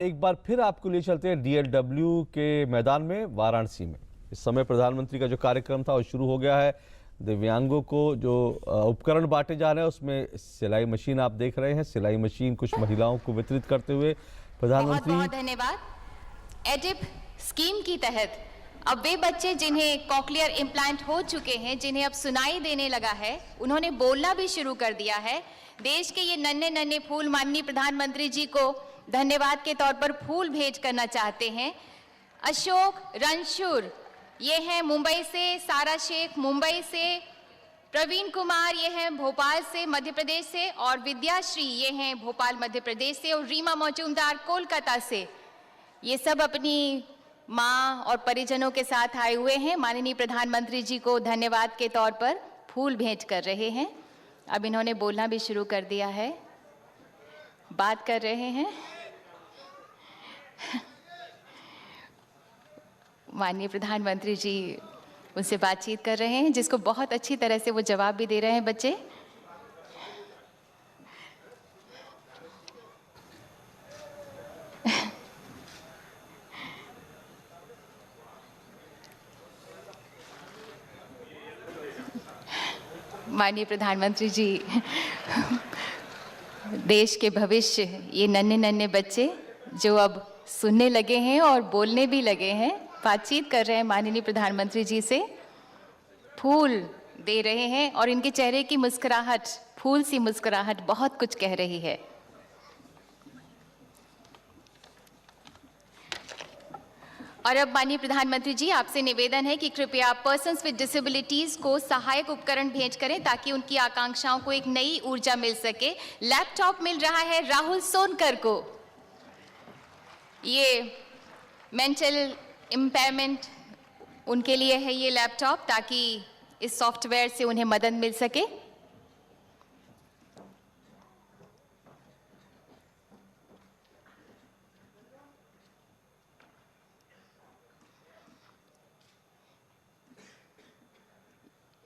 एक बार फिर आपको ले चलते हैं डीएलडब्ल्यू के मैदान में वाराणसी में। इस समय प्रधानमंत्री का जो कार्यक्रम था वो शुरू हो गया है। दिव्यांगों को जो उपकरण बांटे जा रहे हैं उसमें सिलाई मशीन आप देख रहे हैं। सिलाई मशीन कुछ महिलाओं को वितरित करते हुए प्रधानमंत्री। बहुत बहुत धन्यवाद। एडिप स्कीम की तहत अब वे बच्चे जिन्हें कॉक्लियर इम्प्लांट हो चुके हैं, जिन्हें अब सुनाई देने लगा है, उन्होंने बोलना भी शुरू कर दिया है। देश के ये नन्हे नन्हे फूल माननीय प्रधानमंत्री जी को धन्यवाद के तौर पर फूल भेंट करना चाहते हैं। अशोक रणशूर ये हैं मुंबई से, सारा शेख मुंबई से, प्रवीण कुमार ये हैं भोपाल से मध्य प्रदेश से, और विद्याश्री ये हैं भोपाल मध्य प्रदेश से, और रीमा मजूमदार कोलकाता से। ये सब अपनी माँ और परिजनों के साथ आए हुए हैं। माननीय प्रधानमंत्री जी को धन्यवाद के तौर पर फूल भेंट कर रहे हैं। अब इन्होंने बोलना भी शुरू कर दिया है, बात कर रहे हैं। माननीय प्रधानमंत्री जी उनसे बातचीत कर रहे हैं, जिसको बहुत अच्छी तरह से वो जवाब भी दे रहे हैं बच्चे। माननीय प्रधानमंत्री जी, देश के भविष्य ये नन्हे नन्हे बच्चे जो अब सुनने लगे हैं और बोलने भी लगे हैं, बातचीत कर रहे हैं माननीय प्रधानमंत्री जी से, फूल दे रहे हैं, और इनके चेहरे की मुस्कुराहट, फूल सी मुस्कुराहट बहुत कुछ कह रही है। और अब माननीय प्रधानमंत्री जी आपसे निवेदन है कि कृपया पर्सन्स विद डिसेबिलिटीज को सहायक उपकरण भेंट करें ताकि उनकी आकांक्षाओं को एक नई ऊर्जा मिल सके। लैपटॉप मिल रहा है राहुल सोनकर को। ये मेंटल इम्पेयरमेंट उनके लिए है ये लैपटॉप, ताकि इस सॉफ्टवेयर से उन्हें मदद मिल सके।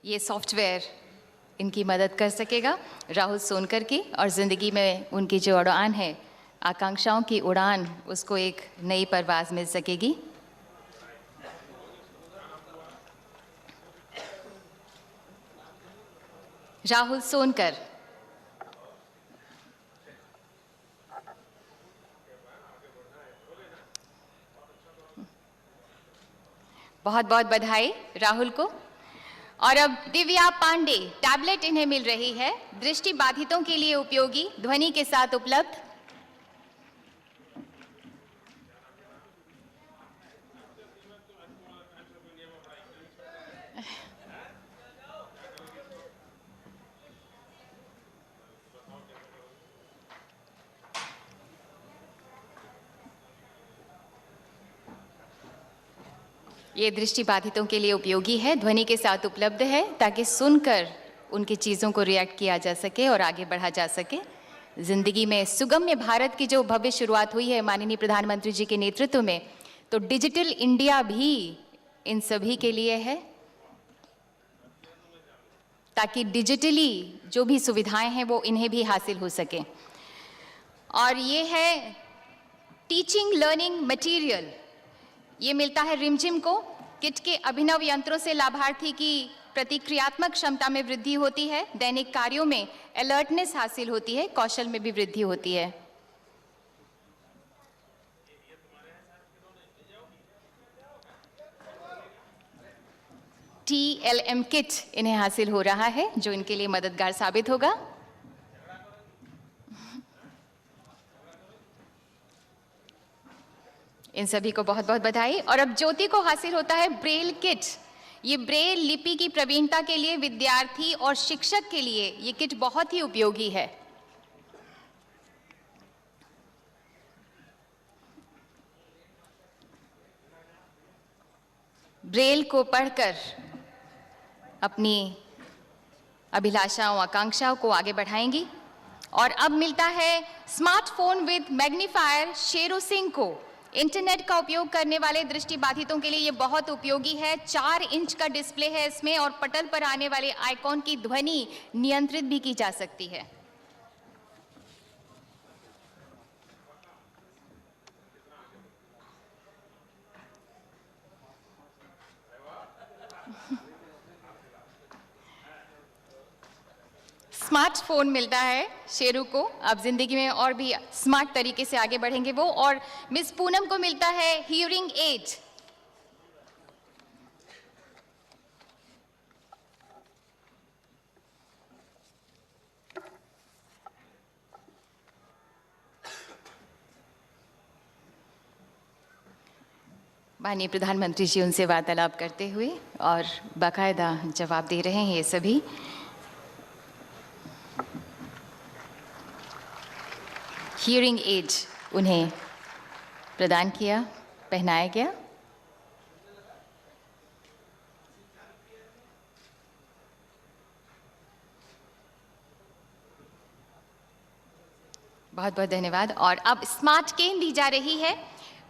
ये सॉफ्टवेयर इनकी मदद कर सकेगा राहुल सोनकर की, और ज़िंदगी में उनकी जो उड़ान है, आकांक्षाओं की उड़ान, उसको एक नई परवाज़ मिल सकेगी। राहुल सोनकर। बहुत बहुत बधाई राहुल को। और अब दिव्या पांडे, टैबलेट इन्हें मिल रही है, दृष्टि बाधितों के लिए उपयोगी, ध्वनि के साथ उपलब्ध। ये दृष्टि बाधितों के लिए उपयोगी है, ध्वनि के साथ उपलब्ध है, ताकि सुनकर उनकी चीज़ों को रिएक्ट किया जा सके और आगे बढ़ा जा सके। ज़िंदगी में सुगम्य भारत की जो भव्य शुरुआत हुई है माननीय प्रधानमंत्री जी के नेतृत्व में, तो डिजिटल इंडिया भी इन सभी के लिए है, ताकि डिजिटली जो भी सुविधाएं हैं वो इन्हें भी हासिल हो सके। और ये है टीचिंग लर्निंग मटेरियल, ये मिलता है रिमझिम को। किट के अभिनव यंत्रों से लाभार्थी की प्रतिक्रियात्मक क्षमता में वृद्धि होती है, दैनिक कार्यों में अलर्टनेस हासिल होती है, कौशल में भी वृद्धि होती है। TLM किट इन्हें हासिल हो रहा है, जो इनके लिए मददगार साबित होगा। इन सभी को बहुत बहुत बधाई। और अब ज्योति को हासिल होता है ब्रेल किट। ये ब्रेल लिपि की प्रवीणता के लिए विद्यार्थी और शिक्षक के लिए ये किट बहुत ही उपयोगी है। ब्रेल को पढ़कर अपनी अभिलाषाओं, आकांक्षाओं को आगे बढ़ाएंगी। और अब मिलता है smartphone with magnifier Sheru Singh को। इंटरनेट का उपयोग करने वाले दृष्टि बाधितों के लिए ये बहुत उपयोगी है। 4 इंच का डिस्प्ले है इसमें, और पटल पर आने वाले आइकॉन की ध्वनि नियंत्रित भी की जा सकती है। स्मार्टफोन मिलता है शेरू को। अब जिंदगी में और भी स्मार्ट तरीके से आगे बढ़ेंगे वो। और मिस पूनम को मिलता है हियरिंग एड। माननीय प्रधानमंत्री जी उनसे वार्तालाप करते हुए और बाकायदा जवाब दे रहे हैं। ये सभी हियरिंग एड उन्हें प्रदान किया, पहनाया गया। बहुत बहुत धन्यवाद। और अब स्मार्ट केन दी जा रही है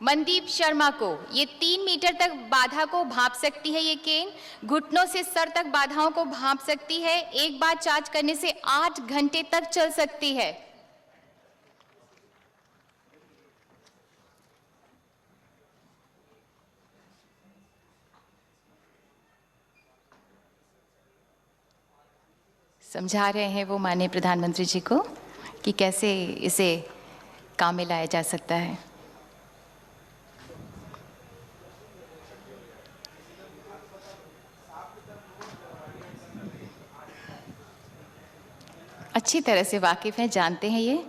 मनदीप शर्मा को। ये 3 मीटर तक बाधा को भांप सकती है। ये केन घुटनों से सर तक बाधाओं को भांप सकती है। एक बार चार्ज करने से 8 घंटे तक चल सकती है। समझा रहे हैं वो माननीय प्रधानमंत्री जी को कि कैसे इसे काम में लाया जा सकता है। अच्छी तरह से वाकिफ हैं, जानते हैं ये।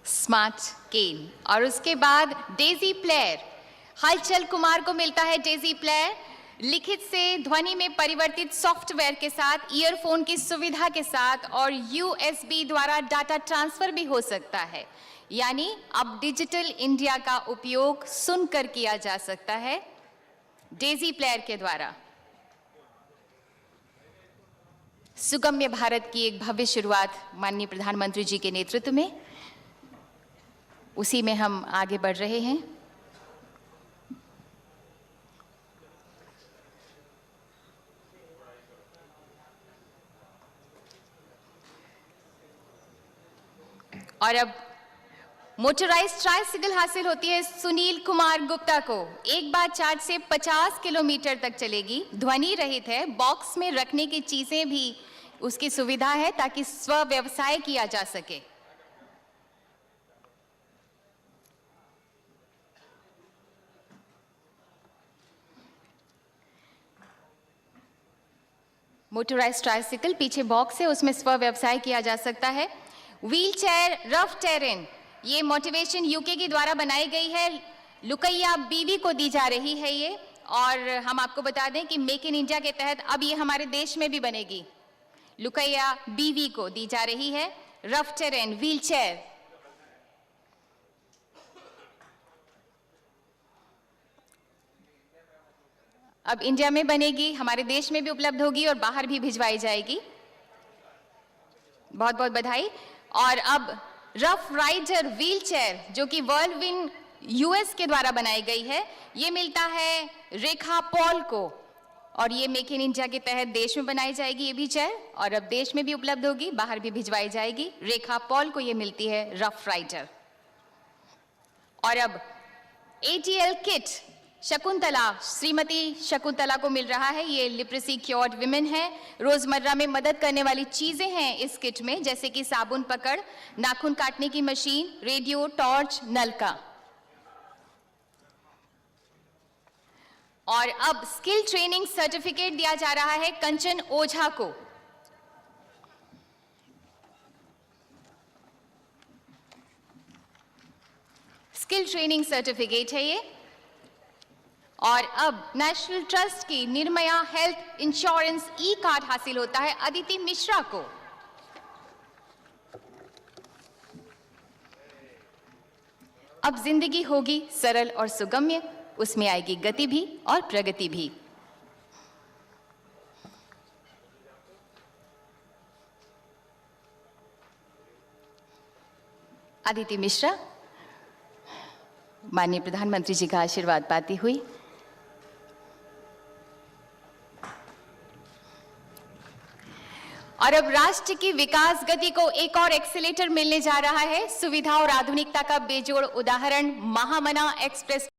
Smart cane. और उसके बाद डेजी प्लेयर, हलचल कुमार को मिलता है डेजी प्लेयर। लिखित से ध्वनि में परिवर्तित सॉफ्टवेयर के साथ, ईयरफोन की सुविधा के साथ और USB द्वारा डाटा ट्रांसफर भी हो सकता है। यानी अब डिजिटल इंडिया का उपयोग सुनकर किया जा सकता है डेजी प्लेयर के द्वारा। सुगम्य भारत की एक भव्य शुरुआत माननीय प्रधानमंत्री जी के नेतृत्व में, उसी में हम आगे बढ़ रहे हैं। और अब मोटराइज्ड ट्राइसिकल हासिल होती है सुनील कुमार गुप्ता को। एक बार चार्ज से 50 किलोमीटर तक चलेगी। ध्वनि रहित है, बॉक्स में रखने की चीजें भी उसकी सुविधा है ताकि स्व व्यवसाय किया जा सके। मोटराइज्ड ट्राइसिकल, पीछे बॉक्स है, उसमें स्व व्यवसाय किया जा सकता है। व्हील चेयर रफ टेरेन, ये मोटिवेशन यूके के द्वारा बनाई गई है। लुकैया बीवी को दी जा रही है ये। और हम आपको बता दें कि मेक इन इंडिया के तहत अब ये हमारे देश में भी बनेगी। लुकैया बीवी को दी जा रही है रफ टेरेन व्हील चेयर। अब इंडिया में बनेगी, हमारे देश में भी उपलब्ध होगी और बाहर भी भिजवाई जाएगी। बहुत बहुत बधाई। और अब रफ राइडर व्हील चेयर जो कि वर्ल्डविन US के द्वारा बनाई गई है, ये मिलता है रेखा पॉल को। और ये मेक इन इंडिया के तहत देश में बनाई जाएगी ये भी चेयर, और अब देश में भी उपलब्ध होगी, बाहर भी भिजवाई जाएगी। रेखा पॉल को ये मिलती है रफ राइडर। और अब ATL किट शकुंतला, श्रीमती शकुंतला को मिल रहा है। ये लिप्रेसी क्योर्ड विमेन है। रोजमर्रा में मदद करने वाली चीजें हैं इस किट में, जैसे कि साबुन पकड़, नाखून काटने की मशीन, रेडियो, टॉर्च, नलका। और अब स्किल ट्रेनिंग सर्टिफिकेट दिया जा रहा है कंचन ओझा को। स्किल ट्रेनिंग सर्टिफिकेट है ये। और अब नेशनल ट्रस्ट की निर्मया हेल्थ इंश्योरेंस कार्ड हासिल होता है अदिति मिश्रा को। अब जिंदगी होगी सरल और सुगम्य, उसमें आएगी गति भी और प्रगति भी। अदिति मिश्रा माननीय प्रधानमंत्री जी का आशीर्वाद पाती हुई और अब राष्ट्र की विकास गति को एक और एक्सीलेटर मिलने जा रहा है। सुविधा और आधुनिकता का बेजोड़ उदाहरण महामना एक्सप्रेस